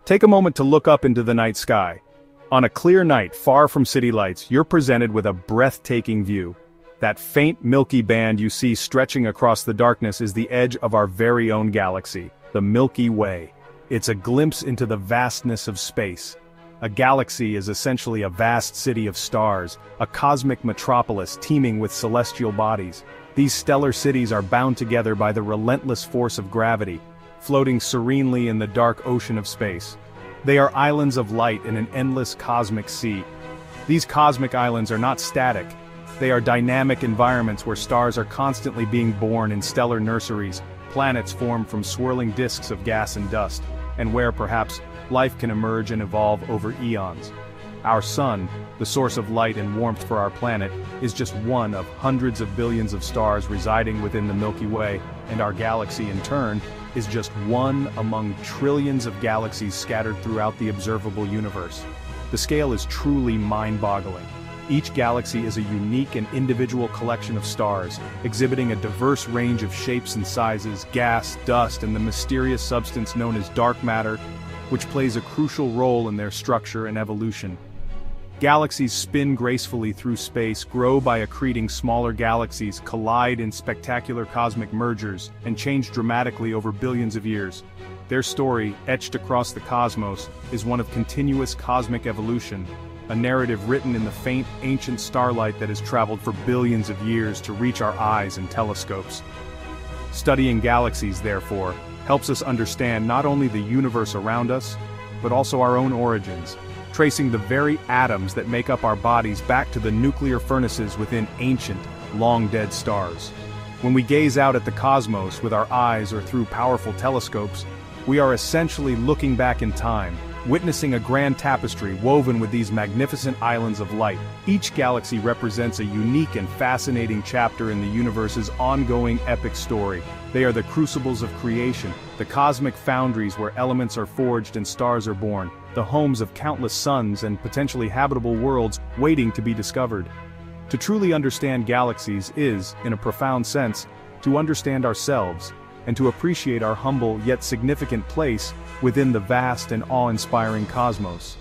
Take a moment to look up into the night sky. On a clear night far from city lights, you're presented with a breathtaking view. That faint milky band you see stretching across the darkness is the edge of our very own galaxy, the Milky Way. It's a glimpse into the vastness of space. A galaxy is essentially a vast city of stars, a cosmic metropolis teeming with celestial bodies. These stellar cities are bound together by the relentless force of gravity, floating serenely in the dark ocean of space. They are islands of light in an endless cosmic sea. These cosmic islands are not static. They are dynamic environments where stars are constantly being born in stellar nurseries, planets formed from swirling disks of gas and dust, and where perhaps life can emerge and evolve over eons. Our sun, the source of light and warmth for our planet, is just one of hundreds of billions of stars residing within the Milky Way, and our galaxy in turn is just one among trillions of galaxies scattered throughout the observable universe. The scale is truly mind-boggling. Each galaxy is a unique and individual collection of stars, exhibiting a diverse range of shapes and sizes, gas, dust, and the mysterious substance known as dark matter, which plays a crucial role in their structure and evolution. Galaxies spin gracefully through space, grow by accreting smaller galaxies, collide in spectacular cosmic mergers, and change dramatically over billions of years. Their story, etched across the cosmos, is one of continuous cosmic evolution, a narrative written in the faint, ancient starlight that has traveled for billions of years to reach our eyes and telescopes. Studying galaxies, therefore, helps us understand not only the universe around us, but also our own origins, tracing the very atoms that make up our bodies back to the nuclear furnaces within ancient, long-dead stars. When we gaze out at the cosmos with our eyes or through powerful telescopes, we are essentially looking back in time, witnessing a grand tapestry woven with these magnificent islands of light. Each galaxy represents a unique and fascinating chapter in the universe's ongoing epic story. They are the crucibles of creation, the cosmic foundries where elements are forged and stars are born, the homes of countless suns and potentially habitable worlds waiting to be discovered. To truly understand galaxies is, in a profound sense, to understand ourselves, and to appreciate our humble yet significant place within the vast and awe-inspiring cosmos.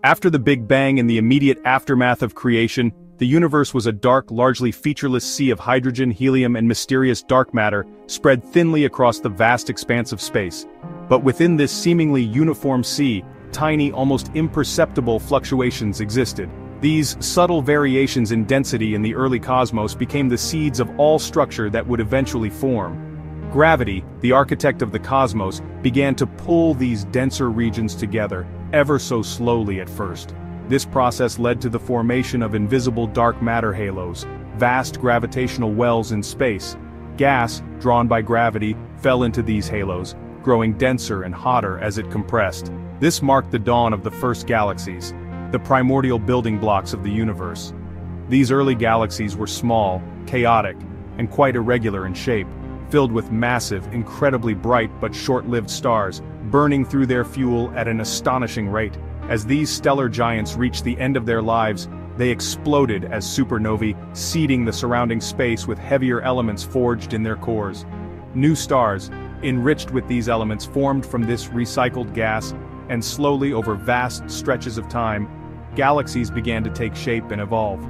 After the Big Bang and the immediate aftermath of creation, the universe was a dark, largely featureless sea of hydrogen, helium, and mysterious dark matter spread thinly across the vast expanse of space. But within this seemingly uniform sea, tiny, almost imperceptible fluctuations existed. These subtle variations in density in the early cosmos became the seeds of all structure that would eventually form. Gravity, the architect of the cosmos, began to pull these denser regions together, ever so slowly at first. This process led to the formation of invisible dark matter halos, vast gravitational wells in space. Gas, drawn by gravity, fell into these halos, growing denser and hotter as it compressed. This marked the dawn of the first galaxies, the primordial building blocks of the universe. These early galaxies were small, chaotic, and quite irregular in shape, filled with massive, incredibly bright but short-lived stars, burning through their fuel at an astonishing rate. As these stellar giants reached the end of their lives, they exploded as supernovae, seeding the surrounding space with heavier elements forged in their cores. New stars, enriched with these elements, formed from this recycled gas, and slowly over vast stretches of time, galaxies began to take shape and evolve.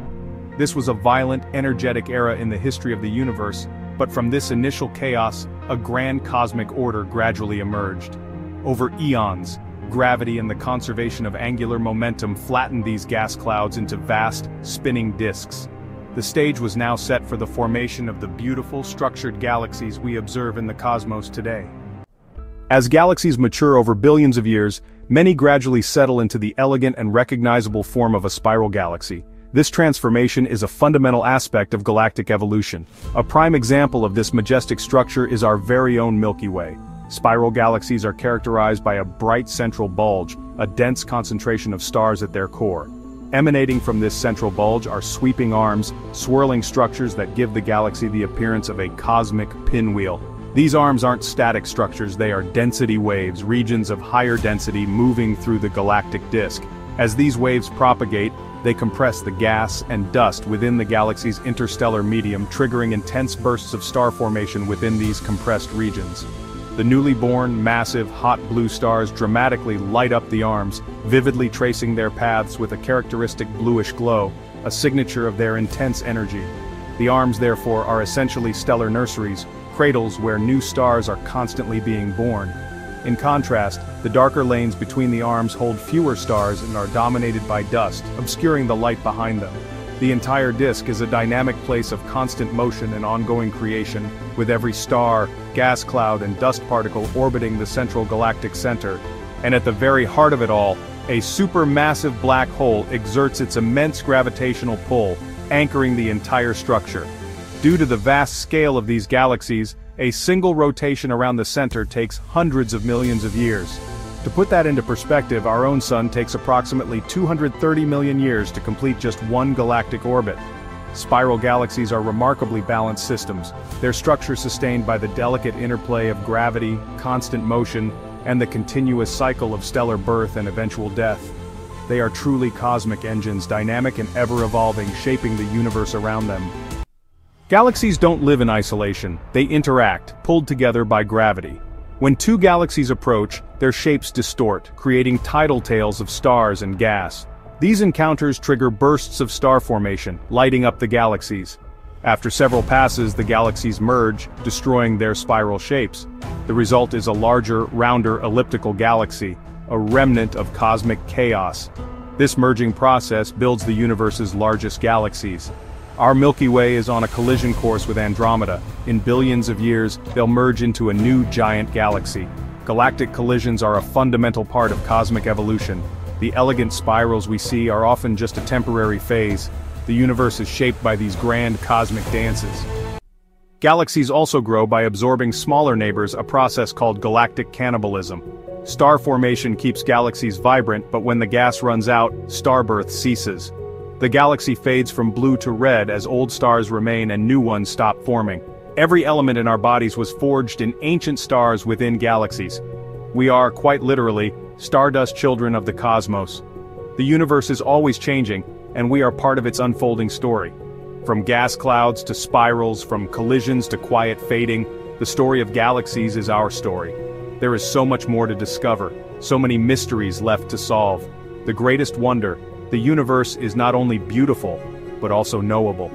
This was a violent, energetic era in the history of the universe, but from this initial chaos, a grand cosmic order gradually emerged. Over eons, gravity and the conservation of angular momentum flattened these gas clouds into vast, spinning disks. The stage was now set for the formation of the beautiful, structured galaxies we observe in the cosmos today. As galaxies mature over billions of years, many gradually settle into the elegant and recognizable form of a spiral galaxy. This transformation is a fundamental aspect of galactic evolution. A prime example of this majestic structure is our very own Milky Way. Spiral galaxies are characterized by a bright central bulge, a dense concentration of stars at their core. Emanating from this central bulge are sweeping arms, swirling structures that give the galaxy the appearance of a cosmic pinwheel. These arms aren't static structures, they are density waves, regions of higher density moving through the galactic disk. As these waves propagate, they compress the gas and dust within the galaxy's interstellar medium, triggering intense bursts of star formation within these compressed regions. The newly born, massive, hot blue stars dramatically light up the arms, vividly tracing their paths with a characteristic bluish glow, a signature of their intense energy. The arms, therefore, are essentially stellar nurseries, cradles where new stars are constantly being born. In contrast, the darker lanes between the arms hold fewer stars and are dominated by dust, obscuring the light behind them. The entire disk is a dynamic place of constant motion and ongoing creation, with every star, gas cloud and dust particle orbiting the central galactic center. And at the very heart of it all, a supermassive black hole exerts its immense gravitational pull, anchoring the entire structure. Due to the vast scale of these galaxies, a single rotation around the center takes hundreds of millions of years. To put that into perspective, our own sun takes approximately 230 million years to complete just one galactic orbit. Spiral galaxies are remarkably balanced systems, their structure sustained by the delicate interplay of gravity, constant motion, and the continuous cycle of stellar birth and eventual death. They are truly cosmic engines, dynamic and ever-evolving, shaping the universe around them. Galaxies don't live in isolation, they interact, pulled together by gravity. When two galaxies approach, their shapes distort, creating tidal tails of stars and gas. These encounters trigger bursts of star formation, lighting up the galaxies. After several passes, the galaxies merge, destroying their spiral shapes. The result is a larger, rounder elliptical galaxy, a remnant of cosmic chaos. This merging process builds the universe's largest galaxies. Our Milky Way is on a collision course with Andromeda. In billions of years, they'll merge into a new giant galaxy. Galactic collisions are a fundamental part of cosmic evolution. The elegant spirals we see are often just a temporary phase. The universe is shaped by these grand cosmic dances. Galaxies also grow by absorbing smaller neighbors, a process called galactic cannibalism. Star formation keeps galaxies vibrant, but when the gas runs out, starbirth ceases. The galaxy fades from blue to red as old stars remain and new ones stop forming. Every element in our bodies was forged in ancient stars within galaxies. We are, quite literally, stardust children of the cosmos. The universe is always changing, and we are part of its unfolding story. From gas clouds to spirals, from collisions to quiet fading, the story of galaxies is our story. There is so much more to discover, so many mysteries left to solve. The greatest wonder, the universe is not only beautiful, but also knowable.